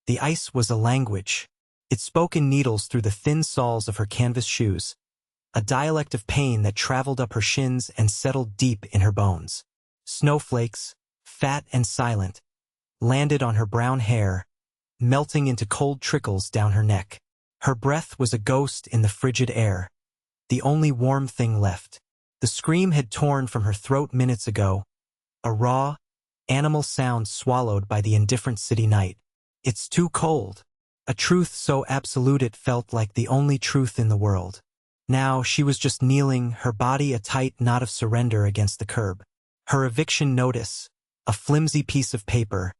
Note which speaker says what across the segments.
Speaker 1: The ice was a language. It spoke in needles through the thin soles of her canvas shoes, a dialect of pain that traveled up her shins and settled deep in her bones. Snowflakes, fat and silent, landed on her brown hair, melting into cold trickles down her neck. Her breath was a ghost in the frigid air, the only warm thing left. The scream had torn from her throat minutes ago, a raw, animal sound swallowed by the indifferent city night. It's too cold. A truth so absolute it felt like the only truth in the world. Now she was just kneeling, her body a tight knot of surrender against the curb. Her eviction notice, a flimsy piece of paper,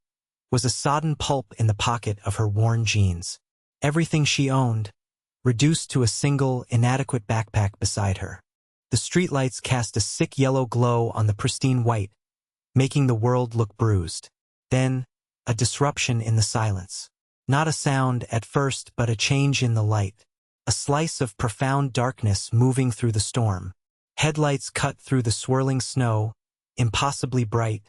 Speaker 1: was a sodden pulp in the pocket of her worn jeans. Everything she owned, reduced to a single, inadequate backpack beside her. The streetlights cast a sick yellow glow on the pristine white, making the world look bruised. Then, a disruption in the silence. Not a sound at first, but a change in the light. A slice of profound darkness moving through the storm. Headlights cut through the swirling snow, impossibly bright,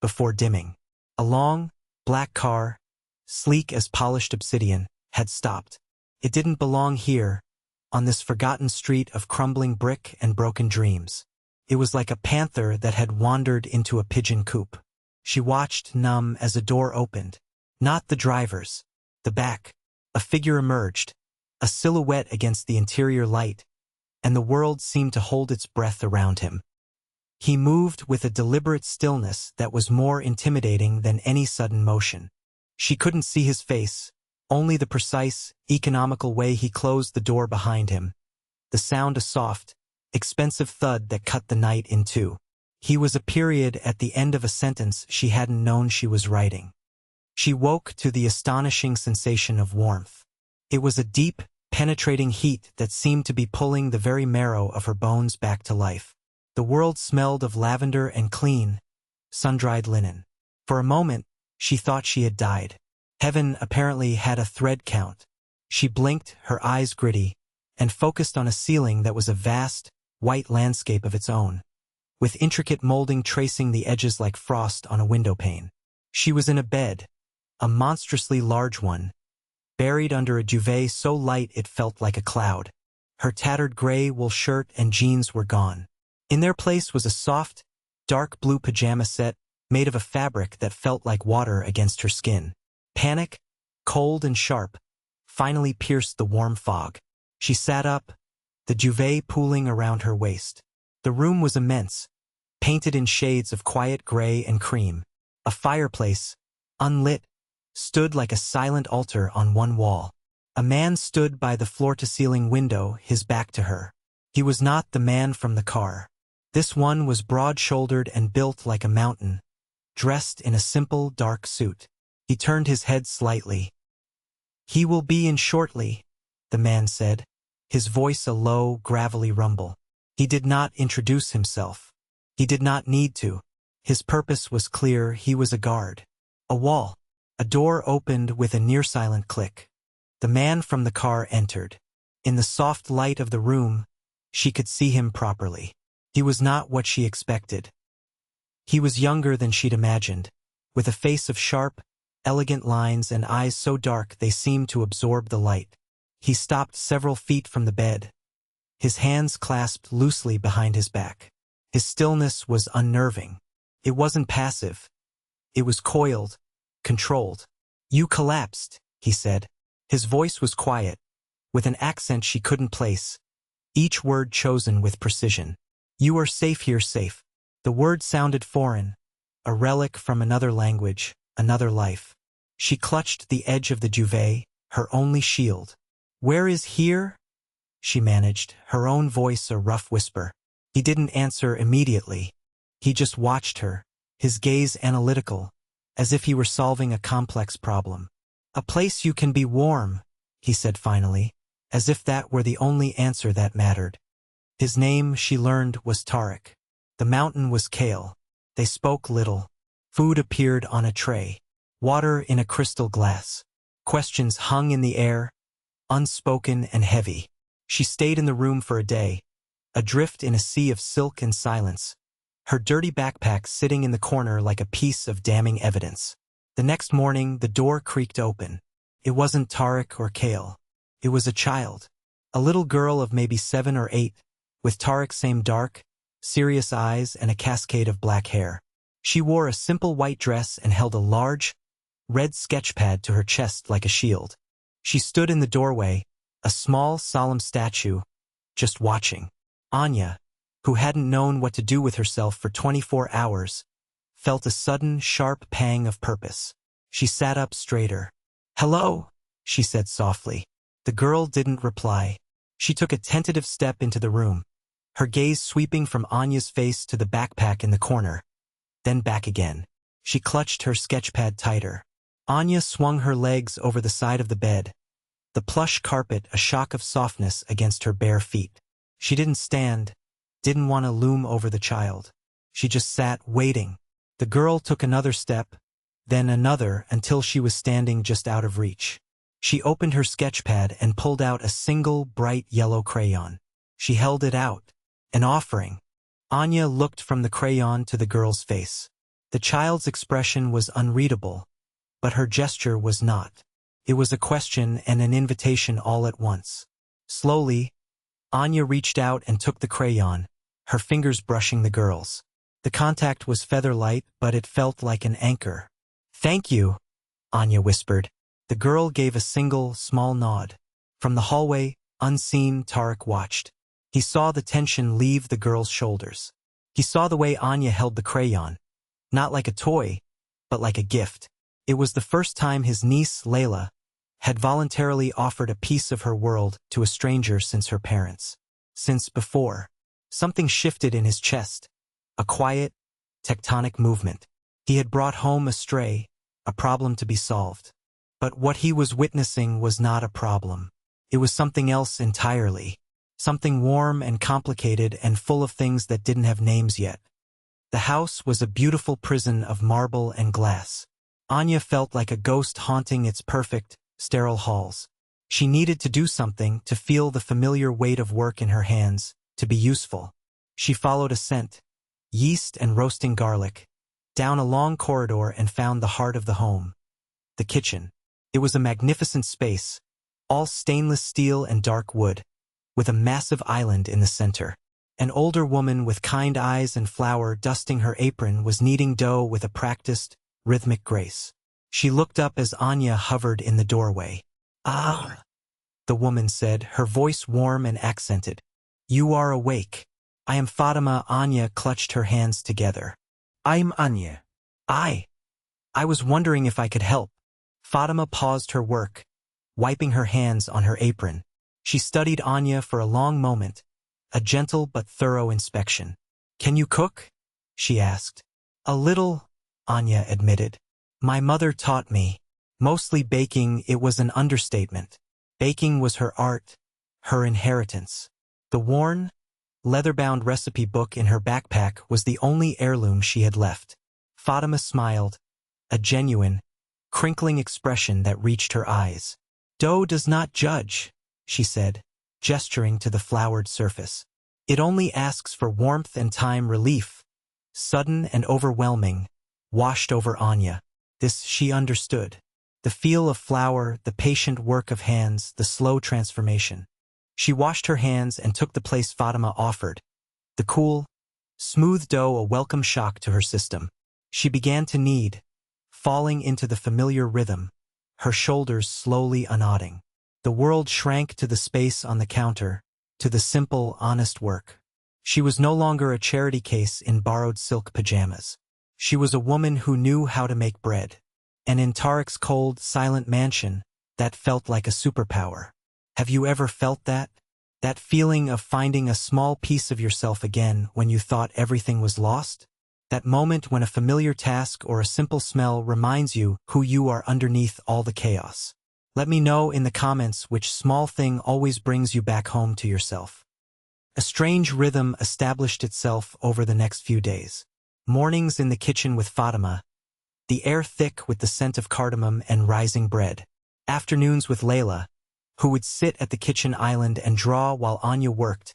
Speaker 1: before dimming. A long, black car, sleek as polished obsidian, had stopped. It didn't belong here, on this forgotten street of crumbling brick and broken dreams. It was like a panther that had wandered into a pigeon coop. She watched, numb, as a door opened. Not the driver's. The back. A figure emerged, a silhouette against the interior light, and the world seemed to hold its breath around him. He moved with a deliberate stillness that was more intimidating than any sudden motion. She couldn't see his face, only the precise, economical way he closed the door behind him. The sound a soft, expensive thud that cut the night in two. He was a period at the end of a sentence she hadn't known she was writing. She woke to the astonishing sensation of warmth. It was a deep, penetrating heat that seemed to be pulling the very marrow of her bones back to life. The world smelled of lavender and clean, sun-dried linen. For a moment, she thought she had died. Heaven apparently had a thread count. She blinked, her eyes gritty, and focused on a ceiling that was a vast, white landscape of its own, with intricate molding tracing the edges like frost on a windowpane. She was in a bed, a monstrously large one, buried under a duvet so light it felt like a cloud. Her tattered gray wool shirt and jeans were gone. In their place was a soft, dark blue pajama set made of a fabric that felt like water against her skin. Panic, cold and sharp, finally pierced the warm fog. She sat up, the duvet pooling around her waist. The room was immense, painted in shades of quiet gray and cream. A fireplace, unlit, stood like a silent altar on one wall. A man stood by the floor-to-ceiling window, his back to her. He was not the man from the car. This one was broad-shouldered and built like a mountain, dressed in a simple, dark suit. He turned his head slightly. "He will be in shortly," the man said, his voice a low, gravelly rumble. He did not introduce himself. He did not need to. His purpose was clear. He was a guard. A wall. A door opened with a near-silent click. The man from the car entered. In the soft light of the room, she could see him properly. He was not what she expected. He was younger than she'd imagined, with a face of sharp, elegant lines and eyes so dark they seemed to absorb the light. He stopped several feet from the bed, his hands clasped loosely behind his back. His stillness was unnerving. It wasn't passive. It was coiled, controlled. "You collapsed," he said. His voice was quiet, with an accent she couldn't place, each word chosen with precision. "You are safe here, safe." The word sounded foreign, a relic from another language, another life. She clutched the edge of the duvet, her only shield. "Where is here?" she managed, her own voice a rough whisper. He didn't answer immediately. He just watched her, his gaze analytical, as if he were solving a complex problem. "A place you can be warm," he said finally, as if that were the only answer that mattered. His name, she learned, was Tarek. The mountain was Kale. They spoke little. Food appeared on a tray. Water in a crystal glass. Questions hung in the air, unspoken and heavy. She stayed in the room for a day, adrift in a sea of silk and silence, her dirty backpack sitting in the corner like a piece of damning evidence. The next morning, the door creaked open. It wasn't Tariq or Kale. It was a child. A little girl of maybe 7 or 8, with Tariq's same dark, serious eyes and a cascade of black hair. She wore a simple white dress and held a large, red sketchpad to her chest like a shield. She stood in the doorway, a small, solemn statue, just watching. Anya, who hadn't known what to do with herself for 24 hours, felt a sudden, sharp pang of purpose. She sat up straighter. "Hello," she said softly. The girl didn't reply. She took a tentative step into the room, her gaze sweeping from Anya's face to the backpack in the corner, then back again. She clutched her sketchpad tighter. Anya swung her legs over the side of the bed, the plush carpet a shock of softness against her bare feet. She didn't stand, didn't want to loom over the child. She just sat, waiting. The girl took another step, then another until she was standing just out of reach. She opened her sketchpad and pulled out a single, bright yellow crayon. She held it out, an offering. Anya looked from the crayon to the girl's face. The child's expression was unreadable, but her gesture was not. It was a question and an invitation all at once. Slowly, Anya reached out and took the crayon, her fingers brushing the girl's. The contact was feather-light, but it felt like an anchor. "Thank you," Anya whispered. The girl gave a single, small nod. From the hallway, unseen, Tariq watched. He saw the tension leave the girl's shoulders. He saw the way Anya held the crayon, not like a toy, but like a gift. It was the first time his niece, Layla, had voluntarily offered a piece of her world to a stranger since her parents. Since before. Something shifted in his chest. A quiet, tectonic movement. He had brought home a stray, a problem to be solved. But what he was witnessing was not a problem. It was something else entirely. Something warm and complicated and full of things that didn't have names yet. The house was a beautiful prison of marble and glass. Anya felt like a ghost haunting its perfect, sterile halls. She needed to do something, to feel the familiar weight of work in her hands, to be useful. She followed a scent, yeast and roasting garlic, down a long corridor and found the heart of the home. The kitchen. It was a magnificent space, all stainless steel and dark wood, with a massive island in the center. An older woman with kind eyes and flour dusting her apron was kneading dough with a practiced, rhythmic grace. She looked up as Anya hovered in the doorway. "Ah," the woman said, her voice warm and accented. "You are awake. I am Fatima." Anya clutched her hands together. "I'm Anya." I was wondering if I could help." Fatima paused her work, wiping her hands on her apron. She studied Anya for a long moment, a gentle but thorough inspection. "Can you cook?" she asked. "A little," Anya admitted. "My mother taught me. Mostly baking." It was an understatement. Baking was her art, her inheritance. The worn, leather-bound recipe book in her backpack was the only heirloom she had left. Fatima smiled, a genuine, crinkling expression that reached her eyes. "Dough does not judge," she said, gesturing to the floured surface. "It only asks for warmth and time." Relief, sudden and overwhelming, washed over Anya. This she understood. The feel of flour, the patient work of hands, the slow transformation. She washed her hands and took the place Fatima offered. The cool, smooth dough a welcome shock to her system. She began to knead, falling into the familiar rhythm, her shoulders slowly unknotting. The world shrank to the space on the counter, to the simple, honest work. She was no longer a charity case in borrowed silk pajamas. She was a woman who knew how to make bread. And in Tariq's cold, silent mansion, that felt like a superpower. Have you ever felt that? That feeling of finding a small piece of yourself again when you thought everything was lost? That moment when a familiar task or a simple smell reminds you who you are underneath all the chaos. Let me know in the comments which small thing always brings you back home to yourself. A strange rhythm established itself over the next few days. Mornings in the kitchen with Fatima, the air thick with the scent of cardamom and rising bread. Afternoons with Layla, who would sit at the kitchen island and draw while Anya worked,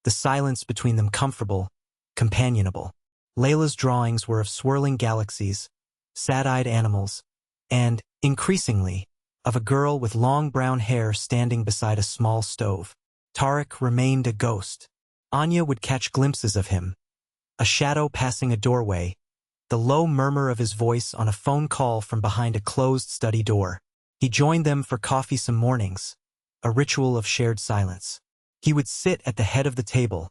Speaker 1: the silence between them comfortable, companionable. Layla's drawings were of swirling galaxies, sad-eyed animals, and, increasingly, of a girl with long brown hair standing beside a small stove. Tarek remained a ghost. Anya would catch glimpses of him, a shadow passing a doorway, the low murmur of his voice on a phone call from behind a closed study door. He joined them for coffee some mornings, a ritual of shared silence. He would sit at the head of the table,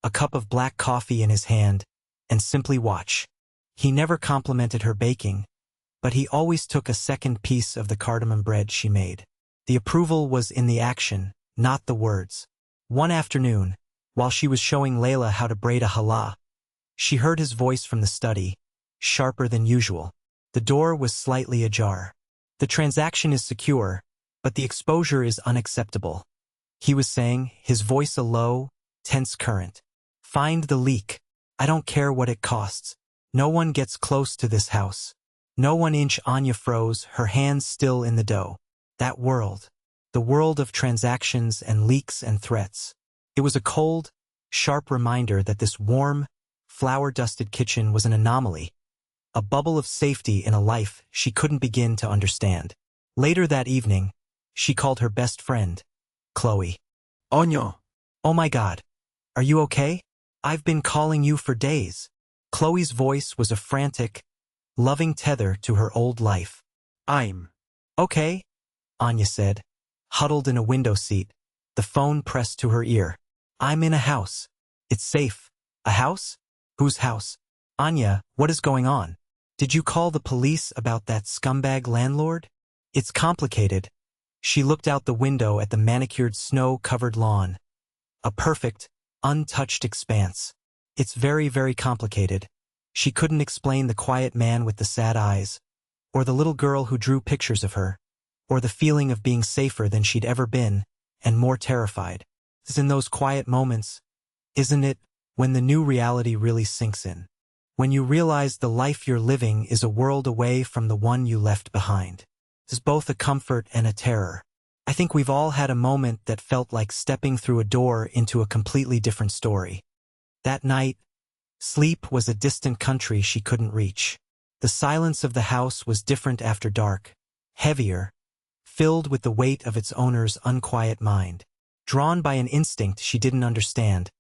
Speaker 1: a cup of black coffee in his hand, and simply watch. He never complimented her baking, but he always took a second piece of the cardamom bread she made. The approval was in the action, not the words. One afternoon, while she was showing Layla how to braid a challah, she heard his voice from the study, sharper than usual. The door was slightly ajar. The transaction is secure, but the exposure is unacceptable. He was saying, his voice a low, tense current. Find the leak. I don't care what it costs. No one gets close to this house. No 1 inch. Anya froze, her hands still in the dough. That world. The world of transactions and leaks and threats. It was a cold, sharp reminder that this warm, flour-dusted kitchen was an anomaly, a bubble of safety in a life she couldn't begin to understand. Later that evening, she called her best friend, Chloe.
Speaker 2: Anya.
Speaker 1: Oh my God. Are you okay? I've been calling you for days. Chloe's voice was a frantic, loving tether to her old life.
Speaker 2: I'm
Speaker 1: Okay, Anya said, huddled in a window seat, the phone pressed to her ear. I'm in a house. It's safe. A house? Whose house? Anya, what is going on? Did you call the police about that scumbag landlord? It's complicated. She looked out the window at the manicured snow-covered lawn. A perfect, untouched expanse. It's very, very complicated. She couldn't explain the quiet man with the sad eyes, or the little girl who drew pictures of her, or the feeling of being safer than she'd ever been, and more terrified. It's in those quiet moments, isn't it, when the new reality really sinks in? When you realize the life you're living is a world away from the one you left behind. It's both a comfort and a terror. I think we've all had a moment that felt like stepping through a door into a completely different story. That night, sleep was a distant country she couldn't reach. The silence of the house was different after dark, heavier, filled with the weight of its owner's unquiet mind. Drawn by an instinct she didn't understand,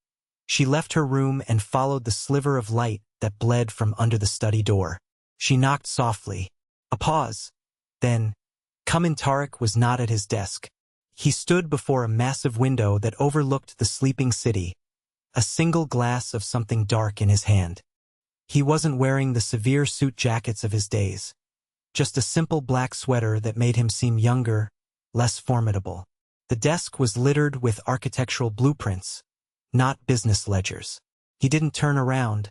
Speaker 1: she left her room and followed the sliver of light that bled from under the study door. She knocked softly. A pause. Then, come in. Tarek was not at his desk. He stood before a massive window that overlooked the sleeping city, a single glass of something dark in his hand. He wasn't wearing the severe suit jackets of his days, just a simple black sweater that made him seem younger, less formidable. The desk was littered with architectural blueprints, not business ledgers. He didn't turn around,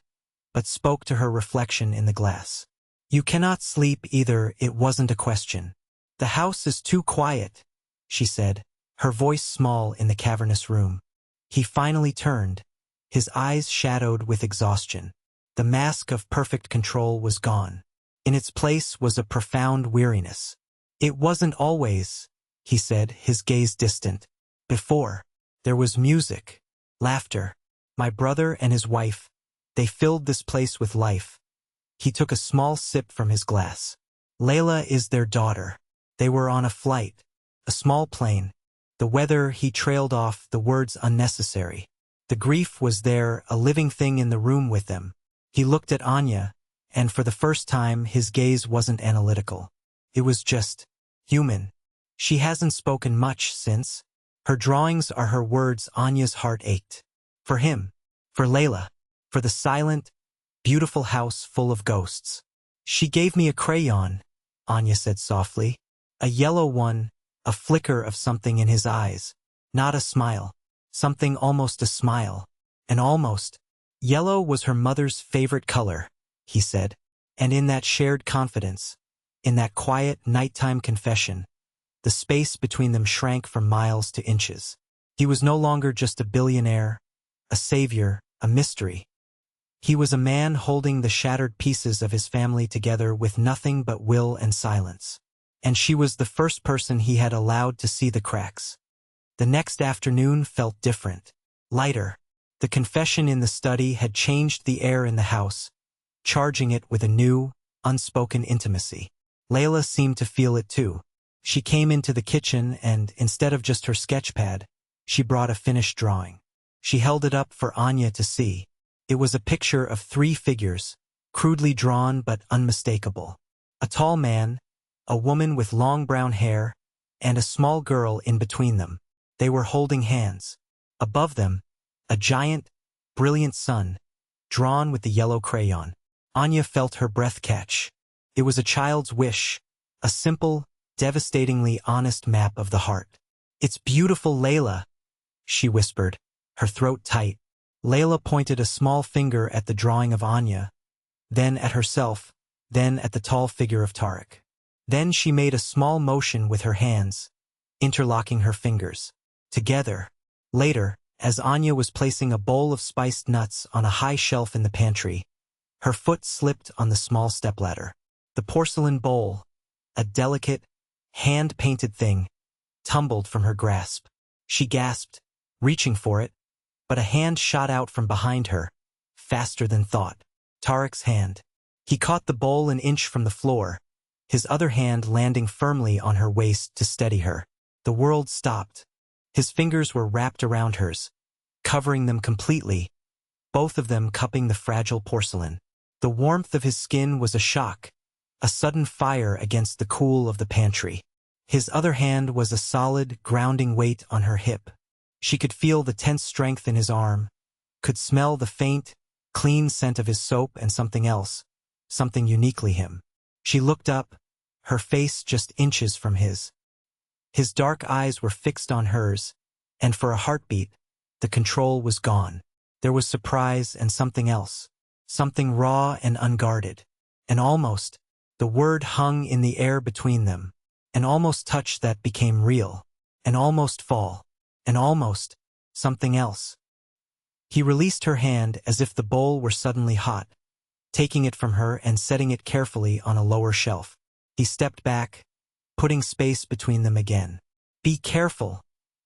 Speaker 1: but spoke to her reflection in the glass. You cannot sleep either. It wasn't a question. The house is too quiet, she said, her voice small in the cavernous room. He finally turned, his eyes shadowed with exhaustion. The mask of perfect control was gone. In its place was a profound weariness. It wasn't always, he said, his gaze distant. Before, there was music, laughter. My brother and his wife, they filled this place with life. He took a small sip from his glass. Layla is their daughter. They were on a flight, a small plane. The weather, he trailed off, the words unnecessary. The grief was there, a living thing in the room with them. He looked at Anya, and for the first time his gaze wasn't analytical. It was just human. She hasn't spoken much since. Her drawings are her words. Anya's heart ached. For him, for Layla, for the silent, beautiful house full of ghosts. She gave me a crayon, Anya said softly. A yellow one, a flicker of something in his eyes. Not a smile. Something almost a smile. And almost. Yellow was her mother's favorite color, he said. And in that shared confidence, in that quiet nighttime confession, the space between them shrank from miles to inches. He was no longer just a billionaire, a savior, a mystery. He was a man holding the shattered pieces of his family together with nothing but will and silence. And she was the first person he had allowed to see the cracks. The next afternoon felt different, lighter. The confession in the study had changed the air in the house, charging it with a new, unspoken intimacy. Layla seemed to feel it too. She came into the kitchen and, instead of just her sketch pad, she brought a finished drawing. She held it up for Anya to see. It was a picture of three figures, crudely drawn but unmistakable. A tall man, a woman with long brown hair, and a small girl in between them. They were holding hands. Above them, a giant, brilliant sun, drawn with the yellow crayon. Anya felt her breath catch. It was a child's wish, a simple, devastatingly honest map of the heart. "It's beautiful, Layla," she whispered, her throat tight. Layla pointed a small finger at the drawing of Anya, then at herself, then at the tall figure of Tarek. Then she made a small motion with her hands, interlocking her fingers. Together. Later, as Anya was placing a bowl of spiced nuts on a high shelf in the pantry, her foot slipped on the small stepladder. The porcelain bowl, a delicate, hand-painted thing, tumbled from her grasp. She gasped, reaching for it, but a hand shot out from behind her, faster than thought. Tarek's hand. He caught the bowl an inch from the floor, his other hand landing firmly on her waist to steady her. The world stopped. His fingers were wrapped around hers, covering them completely, both of them cupping the fragile porcelain. The warmth of his skin was a shock, a sudden fire against the cool of the pantry. His other hand was a solid, grounding weight on her hip. She could feel the tense strength in his arm, could smell the faint, clean scent of his soap and something else, something uniquely him. She looked up, her face just inches from his. His dark eyes were fixed on hers, and for a heartbeat, the control was gone. There was surprise and something else, something raw and unguarded. And almost, the word hung in the air between them, an almost touch that became real, an almost fall, an almost, something else. He released her hand as if the bowl were suddenly hot, taking it from her and setting it carefully on a lower shelf. He stepped back, putting space between them again. "Be careful,"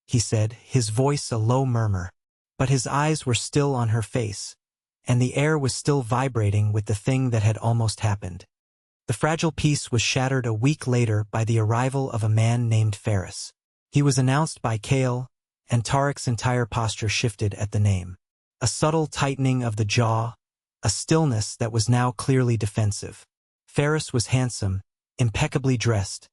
Speaker 1: he said, his voice a low murmur. But his eyes were still on her face, and the air was still vibrating with the thing that had almost happened. The fragile peace was shattered a week later by the arrival of a man named Ferris. He was announced by Kale, and Tarek's entire posture shifted at the name. A subtle tightening of the jaw, a stillness that was now clearly defensive. Ferris was handsome, impeccably dressed,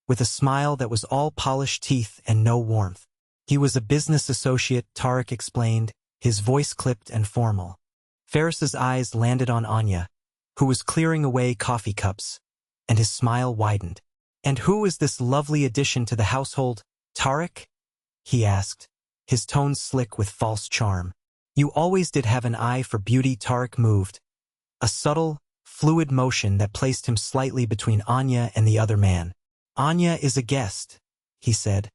Speaker 1: with a smile that was all polished teeth and no warmth. He was a business associate, Tarek explained, his voice clipped and formal. Ferris's eyes landed on Anya, who was clearing away coffee cups, and his smile widened. "And who is this lovely addition to the household, Tarek?" he asked, his tone slick with false charm. "You always did have an eye for beauty." Tarek moved, a subtle, fluid motion that placed him slightly between Anya and the other man. "Anya is a guest," he said,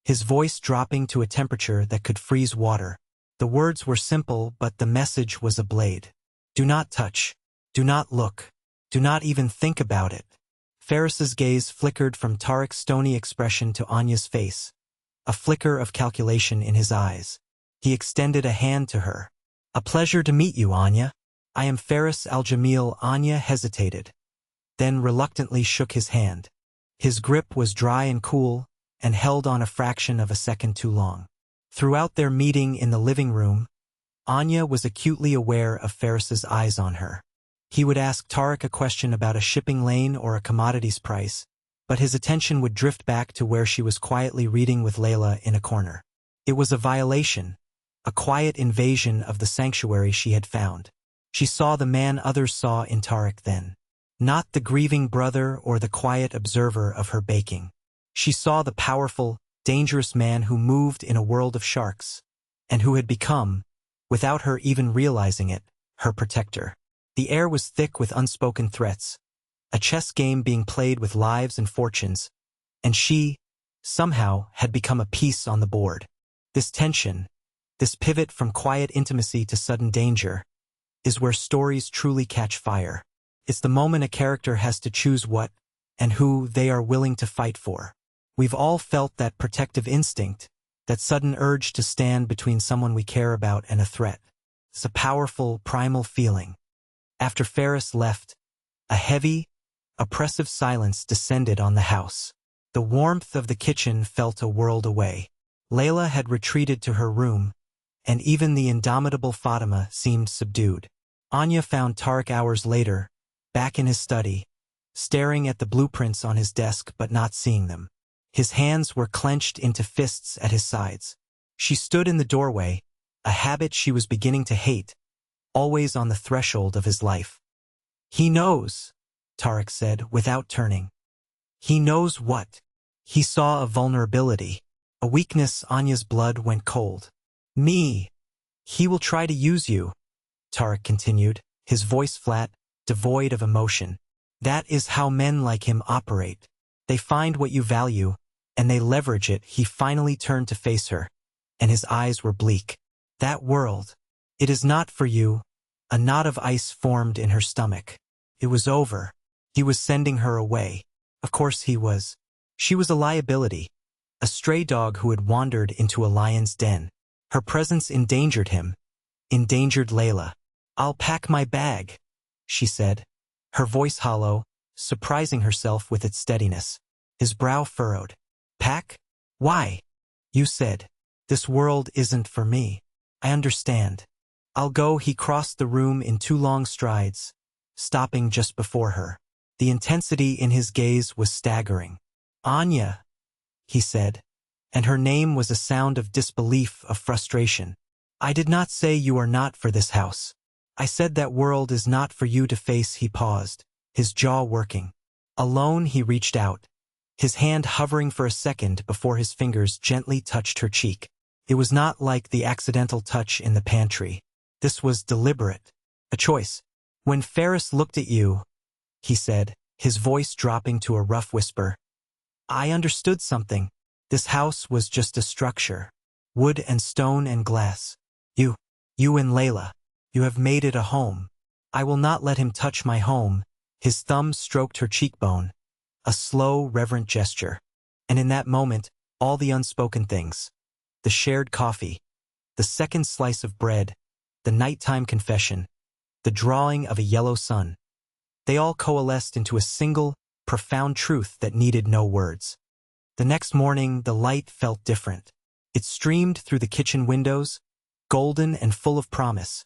Speaker 1: his voice dropping to a temperature that could freeze water. The words were simple, but the message was a blade. "Do not touch. Do not look. Do not even think about it." Ferris's gaze flickered from Tarek's stony expression to Anya's face, a flicker of calculation in his eyes. He extended a hand to her. "A pleasure to meet you, Anya. I am Ferris Al-Jamil." Anya hesitated, then reluctantly shook his hand. His grip was dry and cool, and held on a fraction of a second too long. Throughout their meeting in the living room, Anya was acutely aware of Ferris's eyes on her. He would ask Tarek a question about a shipping lane or a commodities price, but his attention would drift back to where she was quietly reading with Layla in a corner. It was a violation, a quiet invasion of the sanctuary she had found. She saw the man others saw in Tarek then. Not the grieving brother or the quiet observer of her baking. She saw the powerful, dangerous man who moved in a world of sharks, and who had become, without her even realizing it, her protector. The air was thick with unspoken threats, a chess game being played with lives and fortunes, and she, somehow, had become a piece on the board. This tension, this pivot from quiet intimacy to sudden danger, is where stories truly catch fire. It's the moment a character has to choose what and who they are willing to fight for. We've all felt that protective instinct, that sudden urge to stand between someone we care about and a threat. It's a powerful, primal feeling. After Ferris left, a heavy, oppressive silence descended on the house. The warmth of the kitchen felt a world away. Layla had retreated to her room, and even the indomitable Fatima seemed subdued. Anya found Tariq hours later, back in his study, staring at the blueprints on his desk but not seeing them. His hands were clenched into fists at his sides. She stood in the doorway, a habit she was beginning to hate, always on the threshold of his life. "He knows," Tariq said without turning. "He knows what?" He saw a vulnerability, a weakness. Anya's blood went cold. "Me. He will try to use you," Tariq continued, his voice flat, devoid of emotion. "That is how men like him operate. They find what you value, and they leverage it." He finally turned to face her, and his eyes were bleak. "That world. It is not for you." A knot of ice formed in her stomach. It was over. He was sending her away. Of course he was. She was a liability, a stray dog who had wandered into a lion's den. Her presence endangered him, endangered Layla. "I'll pack my bag," she said, her voice hollow, surprising herself with its steadiness. His brow furrowed. "Pack? Why?" "You said, this world isn't for me. I understand. I'll go." He crossed the room in 2 long strides, stopping just before her. The intensity in his gaze was staggering. "Anya," he said, and her name was a sound of disbelief, of frustration. "I did not say you are not for this house. I said that world is not for you to face." He paused, his jaw working. Alone he reached out, his hand hovering for a second before his fingers gently touched her cheek. It was not like the accidental touch in the pantry. This was deliberate, a choice. "When Ferris looked at you," he said, his voice dropping to a rough whisper, "I understood something. This house was just a structure. Wood and stone and glass. You and Layla. You have made it a home. I will not let him touch my home." His thumb stroked her cheekbone, a slow, reverent gesture. And in that moment, all the unspoken things, the shared coffee, the second slice of bread, the nighttime confession, the drawing of a yellow sun, they all coalesced into a single, profound truth that needed no words. The next morning, the light felt different. It streamed through the kitchen windows, golden and full of promise,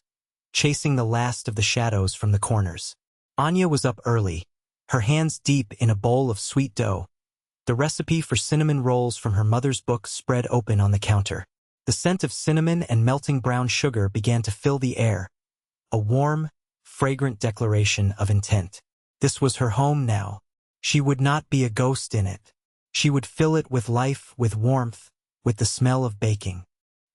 Speaker 1: chasing the last of the shadows from the corners. Anya was up early, her hands deep in a bowl of sweet dough. The recipe for cinnamon rolls from her mother's book spread open on the counter. The scent of cinnamon and melting brown sugar began to fill the air, a warm, fragrant declaration of intent. This was her home now. She would not be a ghost in it. She would fill it with life, with warmth, with the smell of baking.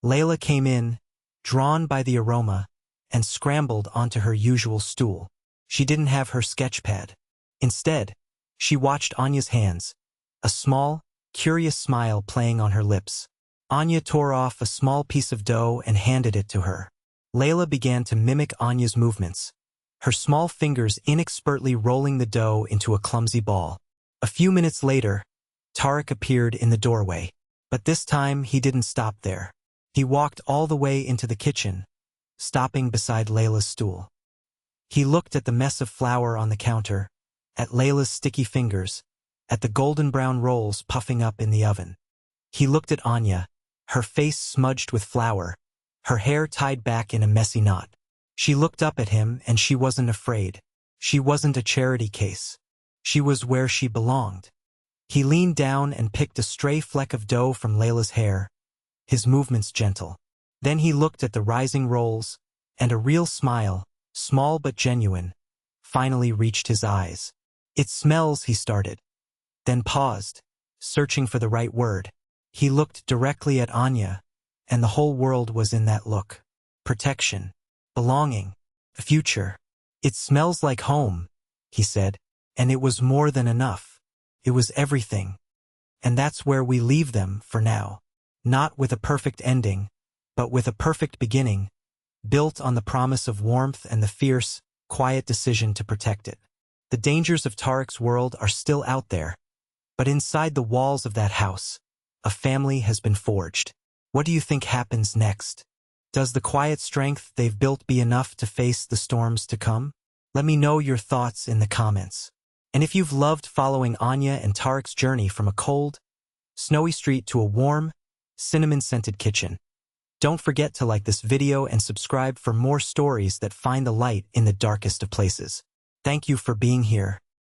Speaker 1: Layla came in, drawn by the aroma, and scrambled onto her usual stool. She didn't have her sketchpad. Instead, she watched Anya's hands, a small, curious smile playing on her lips. Anya tore off a small piece of dough and handed it to her. Layla began to mimic Anya's movements, her small fingers inexpertly rolling the dough into a clumsy ball. A few minutes later, Tariq appeared in the doorway, but this time he didn't stop there. He walked all the way into the kitchen, stopping beside Layla's stool. He looked at the mess of flour on the counter, at Layla's sticky fingers, at the golden brown rolls puffing up in the oven. He looked at Anya, her face smudged with flour, her hair tied back in a messy knot. She looked up at him and she wasn't afraid. She wasn't a charity case. She was where she belonged. He leaned down and picked a stray fleck of dough from Layla's hair, his movements gentle. Then he looked at the rising rolls, and a real smile, small but genuine, finally reached his eyes. "It smells," he started, then paused, searching for the right word. He looked directly at Anya, and the whole world was in that look. Protection, belonging, a future. "It smells like home," he said, and it was more than enough. It was everything. And that's where we leave them for now. Not with a perfect ending, but with a perfect beginning, built on the promise of warmth and the fierce, quiet decision to protect it. The dangers of Tariq's world are still out there, but inside the walls of that house, a family has been forged. What do you think happens next? Does the quiet strength they've built be enough to face the storms to come? Let me know your thoughts in the comments. And if you've loved following Anya and Tarek's journey from a cold, snowy street to a warm, cinnamon-scented kitchen, don't forget to like this video and subscribe for more stories that find the light in the darkest of places. Thank you for being here.